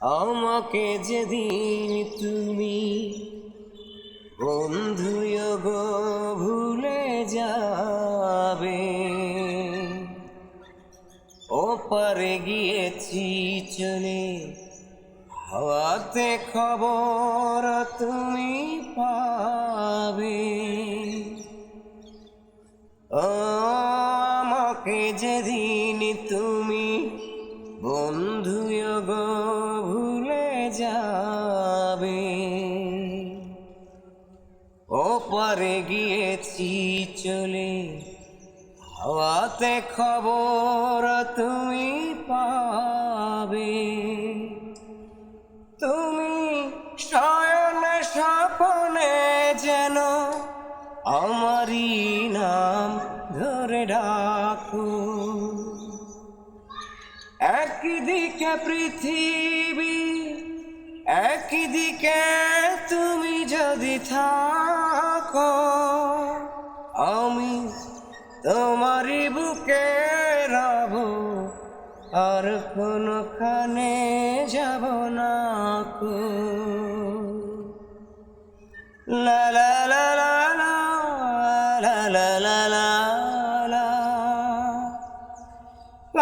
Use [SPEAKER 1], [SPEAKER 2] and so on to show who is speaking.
[SPEAKER 1] আমাকে যেদিন তুমি বন্ধু গো ভুলে যাবে, ওপারে গিয়েছি চলে, হাওয়াতে খবর তুমি পাবে। ও আমাকে যেদিন তুমি বন্ধু গো ভুলে যাবে, ওপারে গিয়েছি চলে, হাওয়াতে খবর তুমি পাবে। তুমি শয়নে স্বপনে যেন আমারই নাম ধরে ডাকো, একদিকে পৃথিবী একদিকে তুমি যদি থাকো, আমি তোমারই বুকে রব, আর কোনখানে যাব না কো। লা লা লা